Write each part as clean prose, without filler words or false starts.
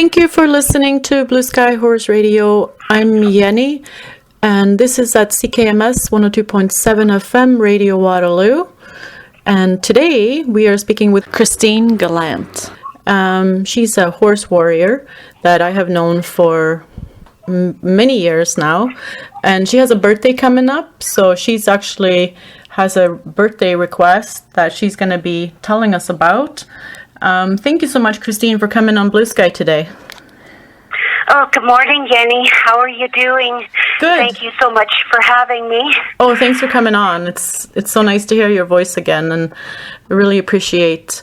Thank you for listening to Blue Sky Horse Radio. I'm Jenny, and this is at CKMS 102.7 FM Radio Waterloo. And today we are speaking with Christine Gallant. She's a horse warrior that I have known for many years now, and she has a birthday coming up, so she's actually has a birthday request that she's going to be telling us about. Thank you so much, Christine, for coming on Blue Sky today. Oh, good morning, Jenny. How are you doing? Good. Thank you so much for having me. Oh, thanks for coming on. It's so nice to hear your voice again, and I really appreciate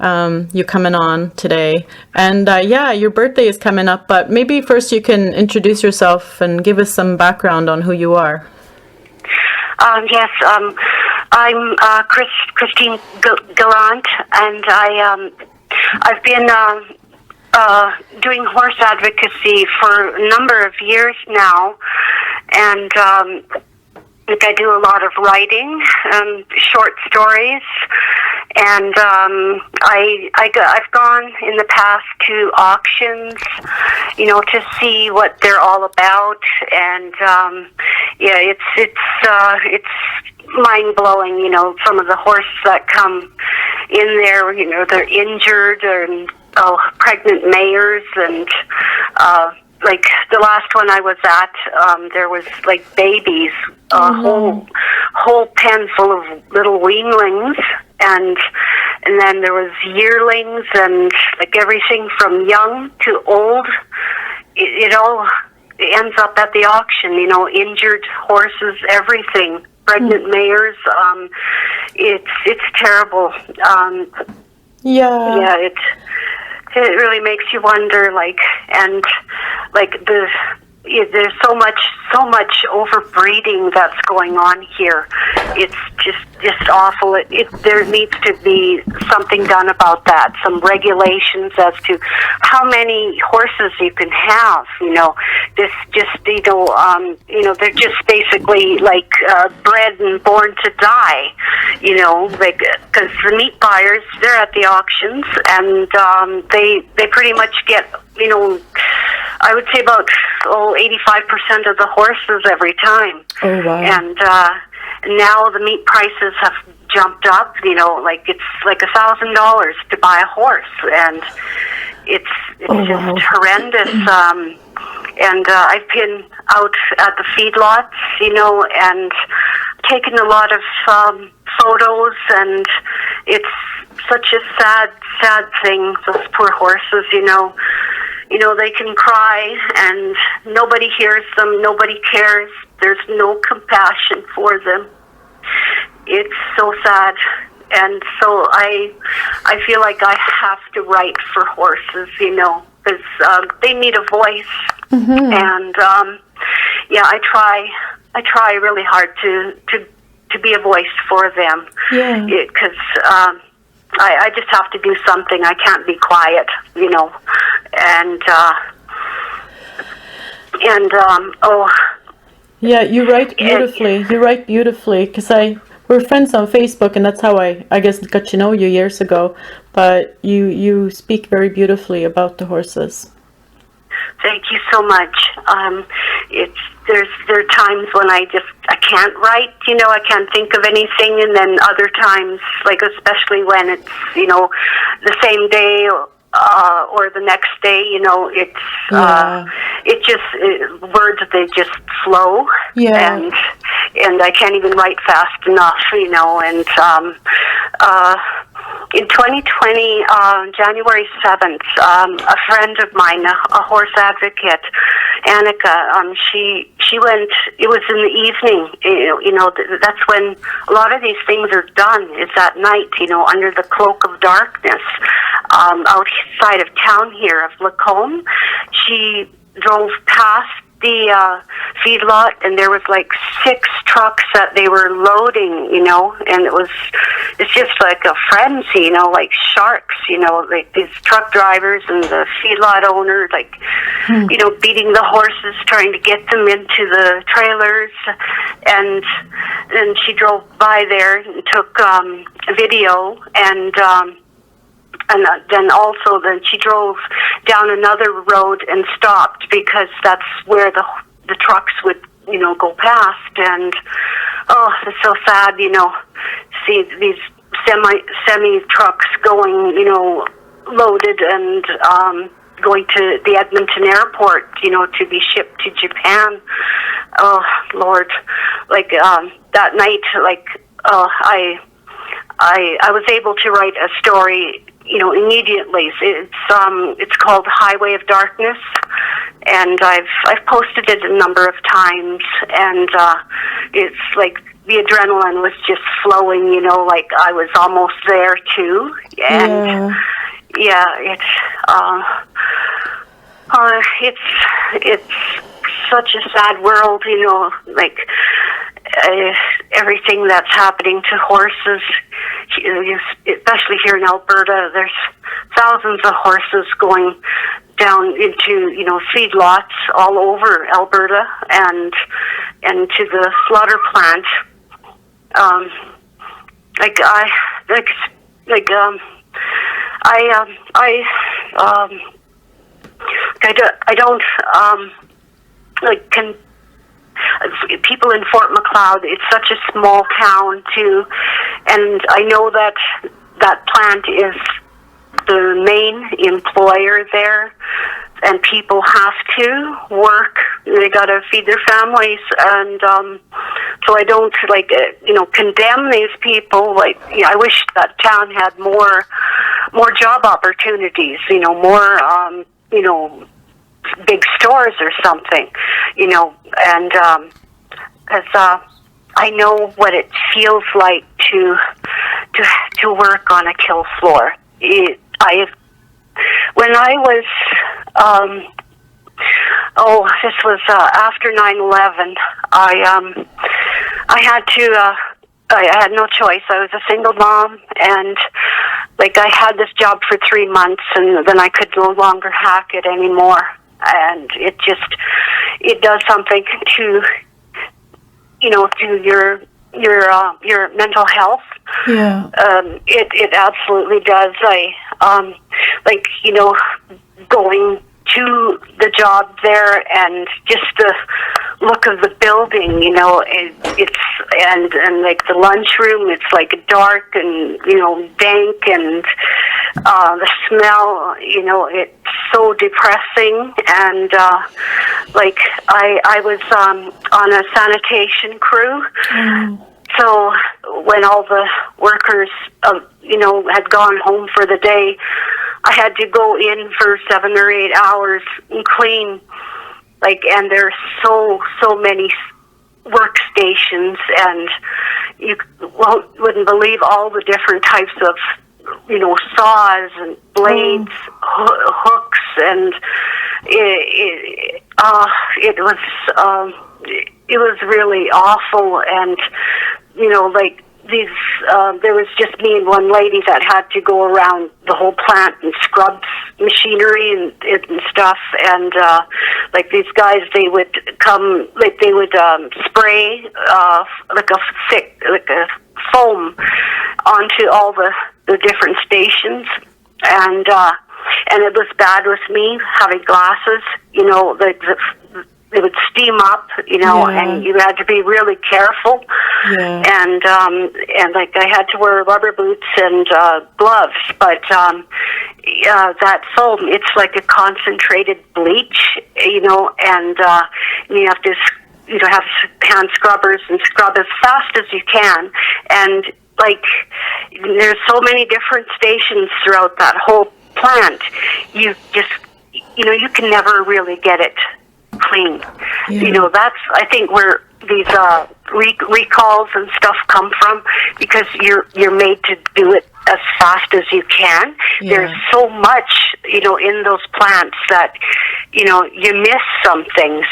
you coming on today. And yeah, your birthday is coming up, but maybe first you can introduce yourself and give us some background on who you are. Yes, I'm Christine Gallant, and I've been doing horse advocacy for a number of years now, and I do a lot of writing, short stories, and I've gone in the past to auctions, to see what they're all about, and yeah, it's mind blowing. Some of the horses that come in there, they're injured and pregnant mares, and like the last one I was at, there was like babies, a whole pen full of little weanlings, and then there was yearlings, and like everything from young to old. It all ends up at the auction. Injured horses, everything, pregnant mares. It's terrible. Yeah. It really makes you wonder, there's so much overbreeding that's going on here. It's just awful. There needs to be something done about that. Some regulations as to how many horses you can have. They're just basically like bred and born to die. Because the meat buyers, they're at the auctions, and they pretty much get, I would say about 85% of the horses every time. Oh, wow. And now the meat prices have jumped up. It's like $1,000 to buy a horse, and it's wow. horrendous. And I've been out at the feedlots, and taken a lot of photos, and it's such a sad thing. Those poor horses, they can cry, and nobody hears them, nobody cares. There's no compassion for them. It's so sad. And so I feel like I have to write for horses, because they need a voice. Mm-hmm. And yeah, I try really hard to be a voice for them. Yeah. Because I just have to do something. I can't be quiet, Yeah, you write beautifully. Because we're friends on Facebook, and that's how I guess got to know you years ago. But you speak very beautifully about the horses. Thank you so much. There are times when I can't write, I can't think of anything, and then other times, like especially when it's, the same day or the next day, words, they just flow. Yeah. And I can't even write fast enough, and in 2020, January 7th, a friend of mine, a horse advocate, Annika, she went, it was in the evening, that's when a lot of these things are done, is at night, under the cloak of darkness, outside of town here of Lacombe. She drove past the feedlot, and there was like 6 trucks that they were loading, and it's just like a frenzy, like sharks, like these truck drivers and the feedlot owner, like, beating the horses, trying to get them into the trailers, and then she drove by there and took video, and then she drove down another road and stopped because that's where the trucks would, go past. And it's so sad, see these semi trucks going, loaded and going to the Edmonton airport, to be shipped to Japan. Oh Lord, that night, I was able to write a story, immediately. It's called Highway of Darkness, and I've posted it a number of times, and it's like the adrenaline was just flowing, I was almost there too, and it's such a sad world, everything that's happening to horses, especially here in Alberta. There's thousands of horses going down into, feedlots all over Alberta and to the slaughter plant. I don't people in Fort Macleod, it's such a small town too, and I know that plant is the main employer there, and people have to work. They got to feed their families, and so I don't condemn these people. I wish that town had more job opportunities. More big stores or something. And as I know what it feels like to work on a kill floor. When I was, this was after 9/11. I had to. I had no choice. I was a single mom, and I had this job for 3 months, and then I could no longer hack it anymore. And it does something to to your mental health. Yeah. It absolutely does. Going to the job there and just the look of the building, it's the lunchroom, it's dark and dank, and the smell, it's so depressing. And I was on a sanitation crew. So when all the workers, had gone home for the day, I had to go in for 7 or 8 hours and clean. And there's so many workstations, and you wouldn't believe all the different types of, saws and blades, hooks, and it was really awful. And there was just me and one lady that had to go around the whole plant and scrub machinery and stuff. And these guys, they would come, they would spray a foam onto all the different stations. And it was bad with me having glasses. It would steam up, and you had to be really careful. Yeah. And I had to wear rubber boots and gloves. But that foam, it's like a concentrated bleach, and you have to, have hand scrubbers and scrub as fast as you can. And there's so many different stations throughout that whole plant. You just, you can never really get it clean. Yeah. That's, I think, where these recalls and stuff come from, because you're made to do it as fast as you can. Yeah. There's so much, in those plants that, you miss some things,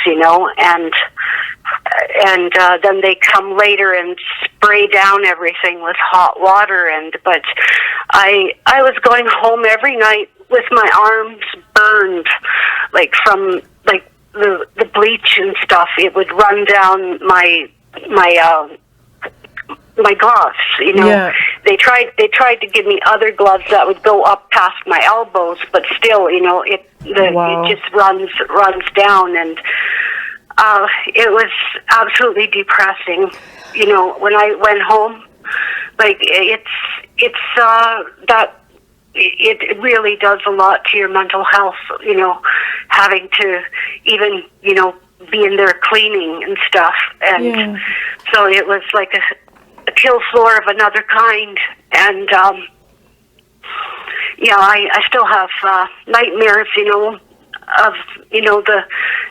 and then they come later and spray down everything with hot water. But I was going home every night with my arms burned, from the bleach and stuff. It would run down my my gloves. You know, Yeah. they tried to give me other gloves that would go up past my elbows, but still, you know, Wow. it just runs down, and it was absolutely depressing. You know, when I went home, like it's that. It really does a lot to your mental health, you know, having to even, you know, be in there cleaning and stuff. And so it was like a kill floor of another kind. And, I still have nightmares, you know, of, you know, the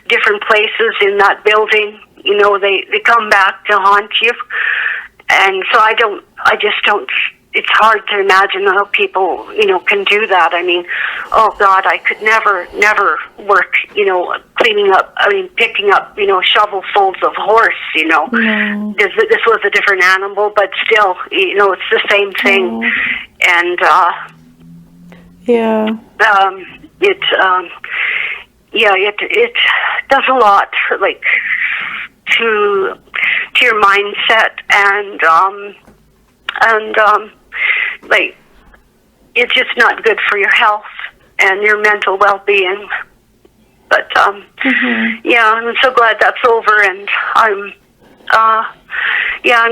different places in that building. You know, they come back to haunt you. And so I just don't, it's hard to imagine how people, you know, can do that. I mean, oh God, I could never work, you know, picking up, you know, shovelfuls of horse, you know. No. This was a different animal, but still, you know, it's the same thing. No. And, it does a lot, like, to your mindset, and like, it's just not good for your health and your mental well-being. But I'm so glad that's over, and I'm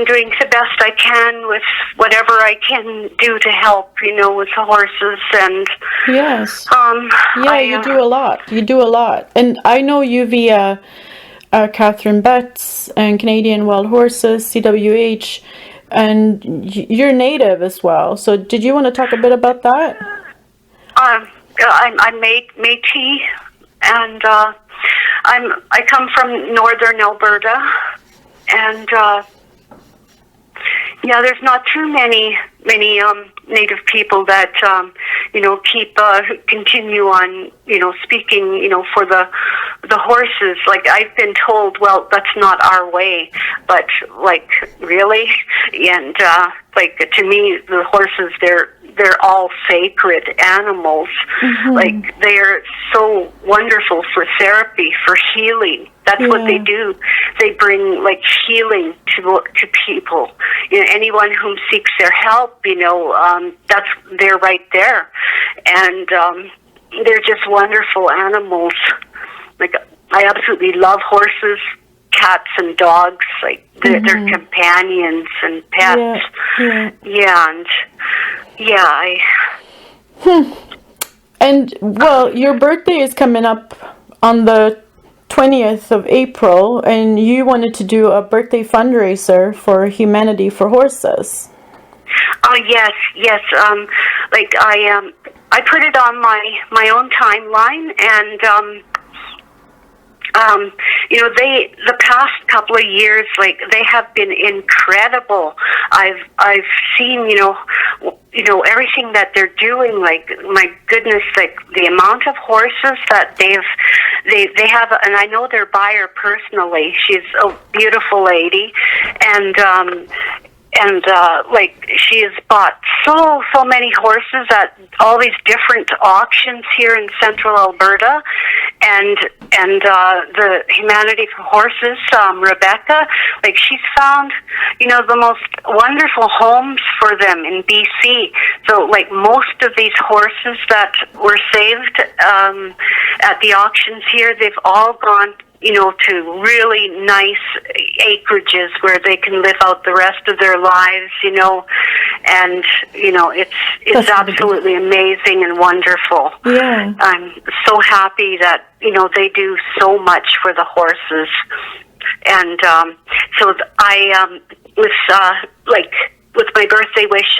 doing the best I can with whatever I can do to help, you know, with the horses. And Yes. You do a lot. You do a lot. And I know you via Catherine Betts and Canadian Wild Horses, CWH, and you're native as well. So did you want to talk a bit about that? I'm Métis, and I come from northern Alberta, and there's not too many native people that continue on, you know, speaking, you know, for the horses. Like, I've been told, well, that's not our way, but like, really? And to me, the horses, they're all sacred animals. Mm-hmm. Like, they're so wonderful for therapy, for healing. That's what they do. They bring, like, healing to people. You know, anyone who seeks their help, you know, they're right there. And they're just wonderful animals. Like, I absolutely love horses, cats, and dogs. Like, they're companions and pets. And, well, your birthday is coming up on the 20th of April, and you wanted to do a birthday fundraiser for Humanity for Horses. Oh, yes. I put it on my own timeline, and you know, the past couple of years, like, they have been incredible. I've seen, you know, everything that they're doing. Like, my goodness, like, the amount of horses that they have, and I know their buyer personally. She's a beautiful lady, and like, she has bought so many horses at all these different auctions here in central Alberta, and the Humanity for Horses, Rebecca, like, she's found, you know, the most wonderful homes for them in BC. So, like, most of these horses that were saved at the auctions here, they've all gone, you know, to really nice acreages where they can live out the rest of their lives, you know, and, you know, it's absolutely amazing and wonderful. Yeah. I'm so happy that, you know, they do so much for the horses. And so I like, with my birthday wish,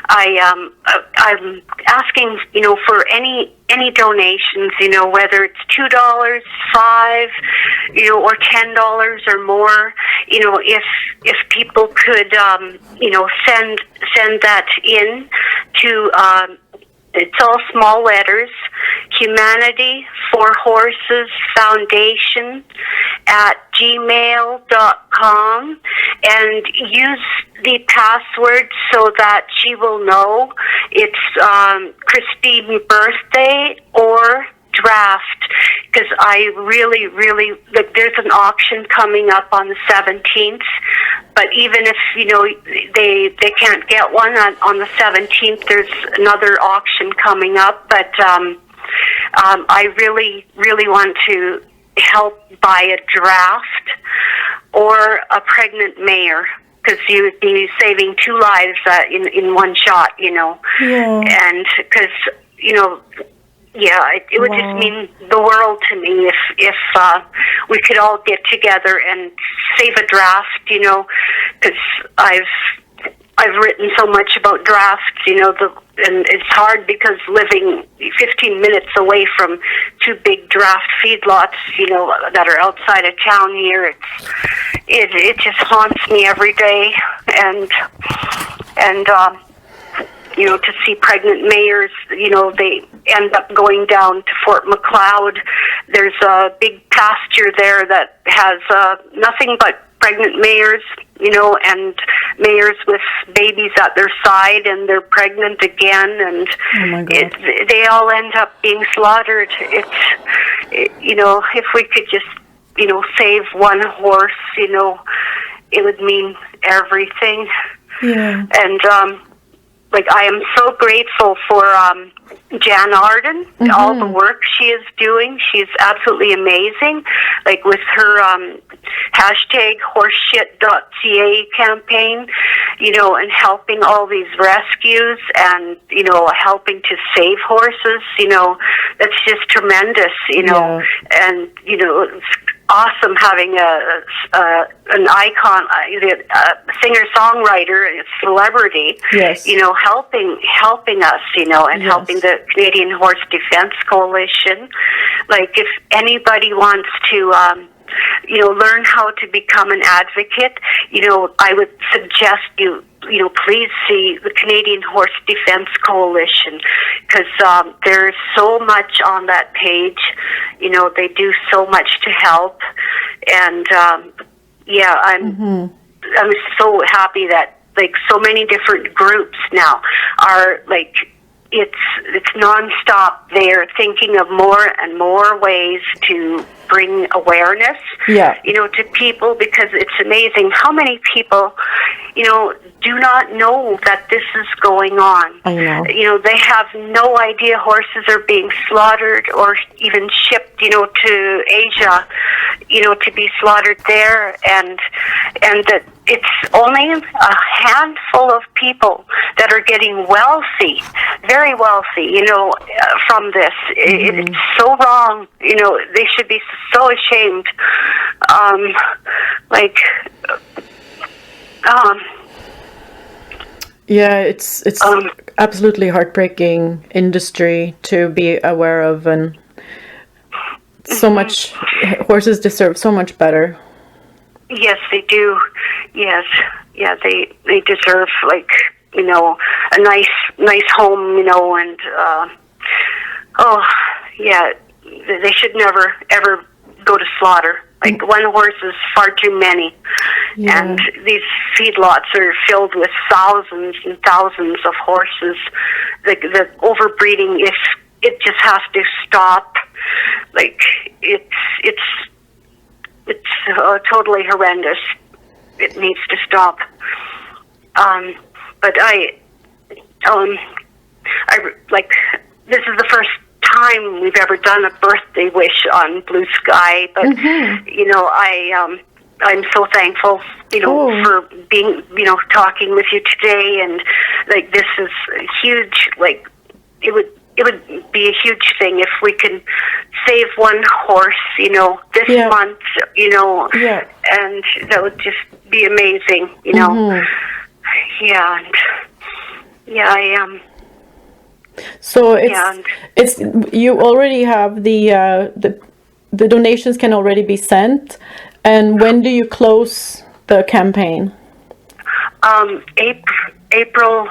I'm asking, you know, for any donations, you know, whether it's $2, $5, you know, or $10 or more, you know, if people could, you know, send that in to, it's all small letters, Humanity for Horses Foundation at gmail.com, and use the password so that she will know it's Christine birthday or draft, because I really, like, there's an auction coming up on the 17th but even if they can't get one on the 17th, there's another auction coming up. But I really want to help buy a draft or a pregnant mare, because you would be saving 2 lives in one shot, Yeah. and because it would just mean the world to me if we could all get together and save a draft, because I've written so much about drafts, and it's hard because living 15 minutes away from 2 big draft feedlots, that are outside of town here, it just haunts me every day, and to see pregnant mares, they end up going down to Fort McLeod. There's a big pasture there that has nothing but pregnant mares, and mares with babies at their side, and they're pregnant again, and oh my God. They all end up being slaughtered. If we could just, save one horse, it would mean everything. Yeah. And, I am so grateful for Jan Arden, all the work she is doing. She's absolutely amazing. With her hashtag horseshit.ca campaign, and helping all these rescues and, helping to save horses, that's just tremendous, Yeah. and, it's awesome having an icon, a singer-songwriter, a celebrity, Yes. helping us, and helping the Canadian Horse Defense Coalition. If anybody wants to, learn how to become an advocate, I would suggest please see the Canadian Horse Defense Coalition, because there's so much on that page. They do so much to help, and I'm so happy that so many different groups now are it's nonstop. They're thinking of more and more ways to bring awareness, to people, because it's amazing how many people, do not know that this is going on. I know. They have no idea horses are being slaughtered or even shipped, to Asia, to be slaughtered there, and that it's only a handful of people that are getting wealthy, very wealthy, from this. It's so wrong. They should be so ashamed. Yeah, it's absolutely heartbreaking industry to be aware of, and so much horses deserve so much better. Yes, they do. Yes, yeah, they deserve a nice home, and they should never ever go to slaughter. One horse is far too many, and these feedlots are filled with thousands and thousands of horses. The overbreeding, it just has to stop. It's totally horrendous. It needs to stop. But this is the first time we've ever done a birthday wish on Blue Sky, but I'm so thankful, for being, talking with you today, and this is huge. It would be a huge thing if we can save one horse, this month, and that would just be amazing, I am. So it's you already have the donations can already be sent, and when do you close the campaign? April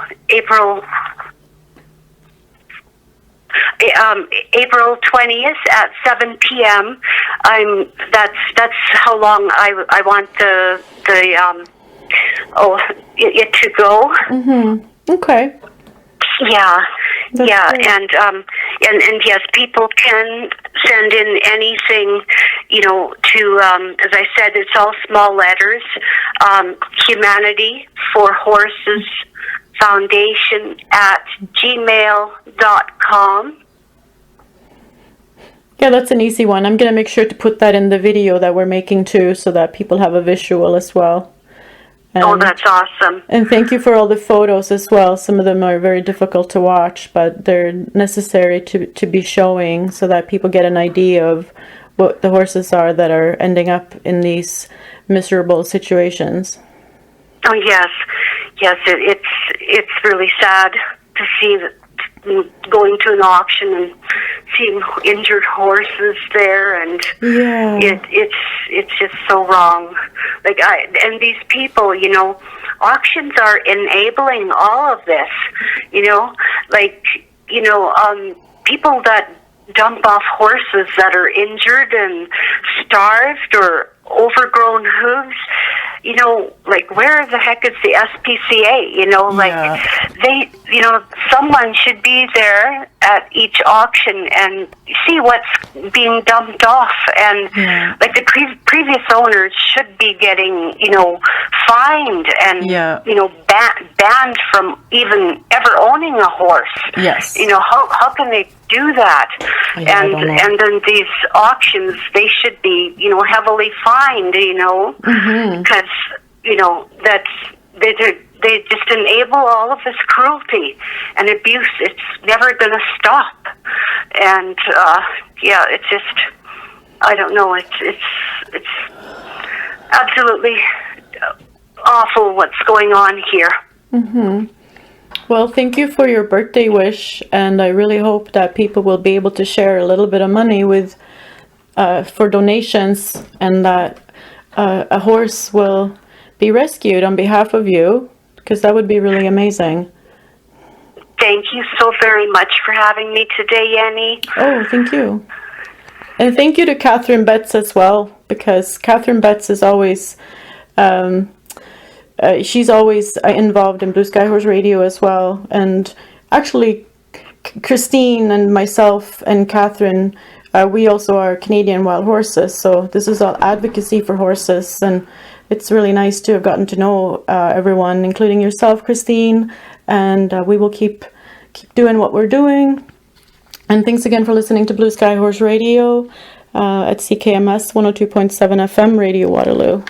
20th at 7 p.m. That's how long I want it to go. Okay. Yeah, great. and yes, people can send in anything, to, as I said, it's all small letters, humanityforhorsesfoundation at gmail.com. Yeah, that's an easy one. I'm going to make sure to put that in the video that we're making too, so that people have a visual as well. Oh, that's awesome. And thank you for all the photos as well. Some of them are very difficult to watch, but they're necessary to be showing so that people get an idea of what the horses are that are ending up in these miserable situations. Oh, yes. It's really sad to see that, going to an auction and seeing injured horses there, and Yeah. it's just so wrong. And these people, auctions are enabling all of this. People that dump off horses that are injured and starved or overgrown hooves. Where the heck is the SPCA? Someone should be there at each auction and see what's being dumped off. And the previous owners should be getting, fined and, banned from even ever owning a horse. Yes. How can they do that? And then these auctions, they should be, heavily fined, because, they just enable all of this cruelty and abuse. It's never going to stop. And, it's just, I don't know, it's absolutely awful what's going on here. Mm-hmm. Well, thank you for your birthday wish, and I really hope that people will be able to share a little bit of money with for donations, and that a horse will be rescued on behalf of you, because that would be really amazing. Thank you so very much for having me today, Yenny. Oh, thank you. And thank you to Catherine Betts as well, because Catherine Betts is always... she's always involved in Blue Sky Horse Radio as well. And actually, Christine and myself and Catherine, we also are Canadian Wild Horses. So this is all advocacy for horses. And it's really nice to have gotten to know everyone, including yourself, Christine. And we will keep doing what we're doing. And thanks again for listening to Blue Sky Horse Radio at CKMS 102.7 FM Radio Waterloo.